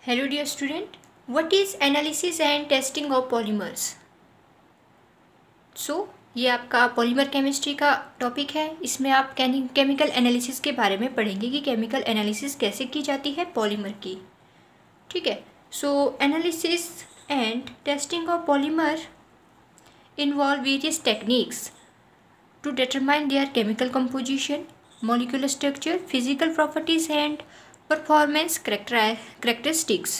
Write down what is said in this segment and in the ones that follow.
Hello dear student, what is analysis and testing of polymers? ये आपका polymer chemistry का topic है। इसमें आप केमिकल एनालिसिस के बारे में पढ़ेंगे कि केमिकल एनालिसिस कैसे की जाती है पॉलीमर की। ठीक है, analysis and testing of polymer involve various techniques to determine their chemical composition, molecular structure, physical properties and performance characteristics.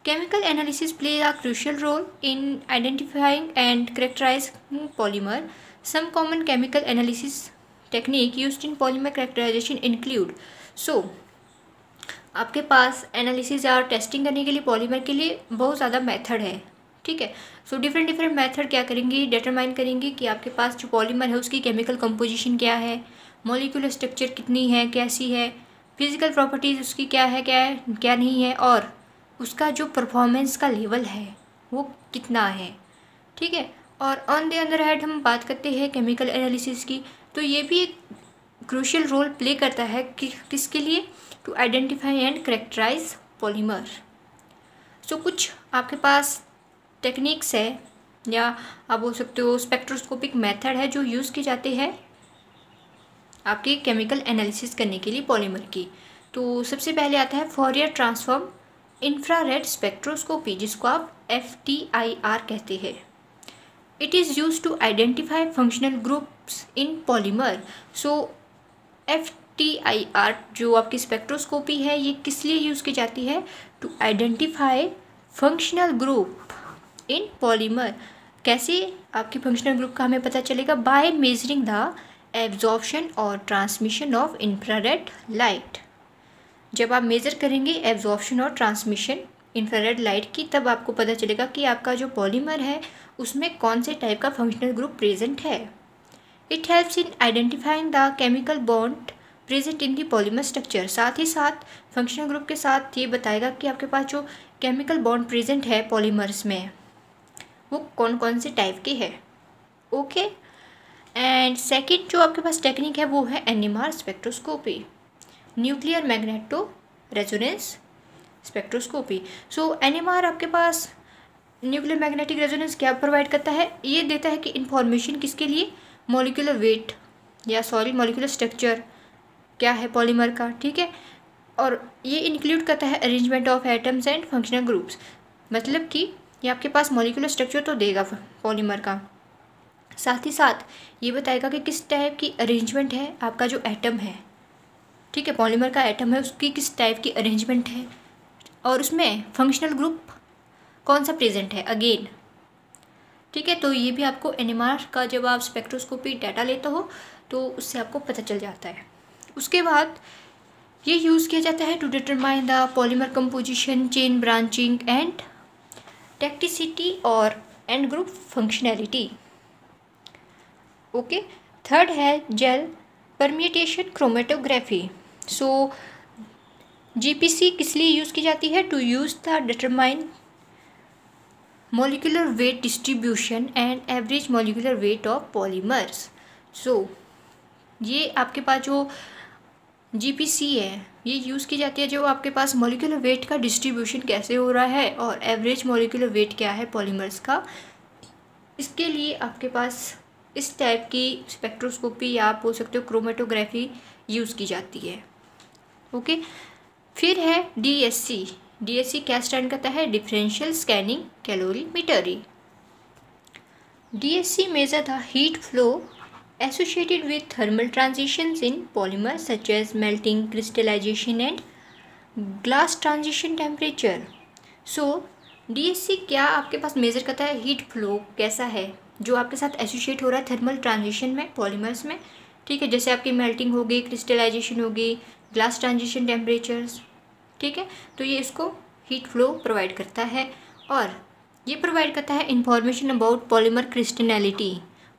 Chemical analysis plays a crucial role in identifying and characterizing polymer. Some common chemical analysis technique used in polymer characterization include आपके पास analysis और testing करने के लिए polymer के लिए बहुत ज़्यादा method है। ठीक है, डिफरेंट मेथड क्या करेंगे, डिटरमाइन करेंगे कि आपके पास जो पॉलीमर है उसकी केमिकल कंपोजिशन क्या है, मॉलिक्यूलर स्ट्रक्चर कितनी है, कैसी है, फिजिकल प्रॉपर्टीज़ उसकी क्या है क्या नहीं है, और उसका जो परफॉर्मेंस का लेवल है वो कितना है। ठीक है, और ऑन द अदर हैंड हम बात करते हैं केमिकल एनालिसिस की, तो ये भी एक क्रूशियल रोल प्ले करता है कि किसके लिए, to identify and characterise polymer. कुछ आपके पास टेक्निक्स है या आप बोल सकते हो स्पेक्ट्रोस्कोपिक मेथड है जो यूज़ की जाते हैं आपके केमिकल एनालिसिस करने के लिए पॉलीमर की। तो सबसे पहले आता है फॉरियर ट्रांसफॉर्म इंफ्रारेड स्पेक्ट्रोस्कोपी, जिसको आप FTIR कहते हैं। It is use to identify functional groups in polymer. FTIR जो आपकी स्पेक्ट्रोस्कोपी है ये किस लिए यूज़ की जाती है, to identify functional group in polymer. कैसे आपकी फंक्शनल ग्रुप का हमें पता चलेगा, बाय मेजरिंग द एब्जॉर्प्शन और ट्रांसमिशन ऑफ इंफ्रारेड लाइट। जब आप मेज़र करेंगे एब्जॉर्प्शन और ट्रांसमिशन इंफ्रारेड लाइट की, तब आपको पता चलेगा कि आपका जो पॉलीमर है उसमें कौन से टाइप का फंक्शनल ग्रुप प्रेजेंट है। It helps in identifying the chemical bond present in the polymer structure. साथ ही साथ फंक्शनल ग्रुप के साथ ये बताएगा कि आपके पास जो केमिकल बॉन्ड प्रेजेंट है पॉलीमर्स में वो कौन कौन से टाइप के है। ओके, एंड सेकंड जो आपके पास टेक्निक है वो है NMR spectroscopy, nuclear magneto resonance spectroscopy. NMR आपके पास न्यूक्लियर मैग्नेटिक रेजोनेंस क्या प्रोवाइड करता है, ये देता है कि इंफॉर्मेशन किसके लिए, मॉलिक्यूलर वेट या मॉलिक्यूलर स्ट्रक्चर क्या है पॉलीमर का। ठीक है, और ये इंक्लूड करता है arrangement of atoms and functional groups, मतलब कि ये आपके पास मॉलिक्यूलर स्ट्रक्चर तो देगा पॉलीमर का, साथ ही साथ ये बताएगा कि किस टाइप की अरेंजमेंट है आपका जो एटम है। ठीक है, पॉलीमर का एटम है उसकी किस टाइप की अरेंजमेंट है और उसमें फंक्शनल ग्रुप कौन सा प्रेजेंट है अगेन। ठीक है, तो ये भी आपको NMR का जब आप स्पेक्ट्रोस्कोपी डाटा लेते हो तो उससे आपको पता चल जाता है। उसके बाद ये यूज़ किया जाता है to determine the polymer composition, chain branching and tacticity और end group functionality. Okay, third है जेल परम्यूटेशन क्रोमेटोग्राफी। GPC किस लिए यूज़ की जाती है, to use the determine molecular weight distribution and average molecular weight of polymers. ये आपके पास जो GPC है ये यूज़ की जाती है जो आपके पास मॉलिक्यूलर वेट का डिस्ट्रीब्यूशन कैसे हो रहा है और एवरेज मॉलिक्यूलर वेट क्या है पॉलीमर्स का। इसके लिए आपके पास इस टाइप की स्पेक्ट्रोस्कोपी या आप बोल सकते हो क्रोमेटोग्राफी यूज़ की जाती है। ओके, फिर है DSC क्या स्टैंड करता है, differential scanning calorimetry. DSC measure the heat flow associated with thermal transitions in polymers such as melting, crystallization and glass transition temperature. DSC क्या आपके पास मेज़र करता है, हीट फ्लो कैसा है जो आपके साथ एसोशिएट हो रहा है थर्मल ट्रांजिशन में पॉलीमर्स में। ठीक है, जैसे आपकी मेल्टिंग हो गई, क्रिस्टलाइजेशन हो गई, ग्लास ट्रांजिशन टेम्परेचर्स। ठीक है, तो ये इसको हीट फ्लो प्रोवाइड करता है और ये प्रोवाइड करता है इंफॉर्मेशन अबाउट पॉलीमर क्रिस्टलिटी,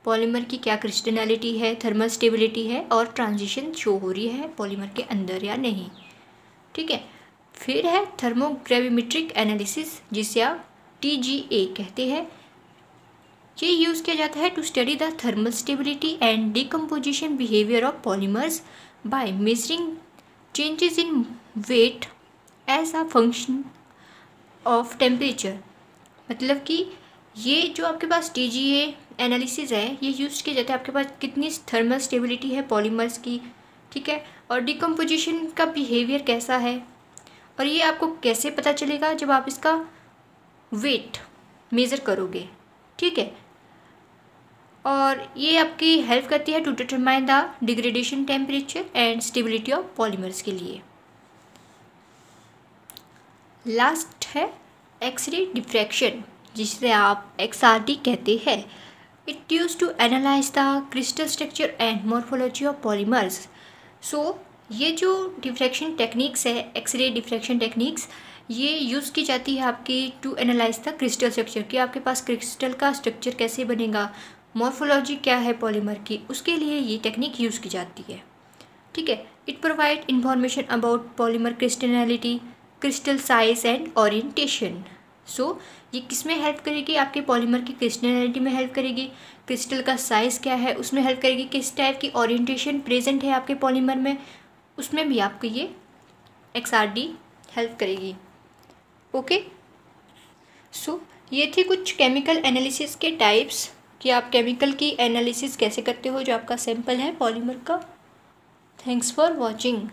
पॉलीमर की क्या क्रिस्टलिटी है, थर्मल स्टेबिलिटी है और ट्रांजिशन शो हो रही है पॉलीमर के अंदर या नहीं। ठीक है, फिर है थर्मोग्रेविमेट्रिक एनालिसिस जिसे आप TGA कहते हैं। ये यूज़ किया जाता है to study the thermal stability and decomposition behaviour of polymers by measuring changes in weight as a function of temperature, मतलब कि ये जो आपके पास TGA एनालिसिस है ये यूज़ किया जाता है आपके पास कितनी थर्मल स्टेबिलिटी है पॉलीमर्स की, ठीक है, और डिकम्पोजिशन का बिहेवियर कैसा है, और ये आपको कैसे पता चलेगा जब आप इसका वेट मेज़र करोगे, ठीक है। और ये आपकी हेल्प करती है to determine the degradation temperature and stability of polymers के लिए। लास्ट है एक्सरे डिफ्रैक्शन, जिसे आप XRD कहते हैं। It use to analyse the crystal structure and morphology of polymers. So ये जो डिफ्रैक्शन टेक्निक्स है, एक्सरे डिफ्रैक्शन टेक्निक्स, ये यूज़ की जाती है आपकी to analyse the crystal structure, कि आपके पास क्रिस्टल का स्ट्रक्चर कैसे बनेगा, मॉर्फोलॉजी क्या है पॉलीमर की, उसके लिए ये टेक्निक यूज़ की जाती है, ठीक है। It provide information about polymer crystallinity, crystal size and orientation. So ये किस में हेल्प करेगी, आपके पॉलीमर की क्रिस्टलिटी में हेल्प करेगी, क्रिस्टल का साइज़ क्या है उसमें हेल्प करेगी, किस टाइप की ओरिएंटेशन प्रेजेंट है आपके पॉलीमर में, उसमें भी आपको ये XRD हेल्प करेगी। ओके, सो ये थी कुछ केमिकल एनालिसिस के टाइप्स, कि आप केमिकल की एनालिसिस कैसे करते हो जो आपका सैंपल है पॉलीमर का। Thanks for watching.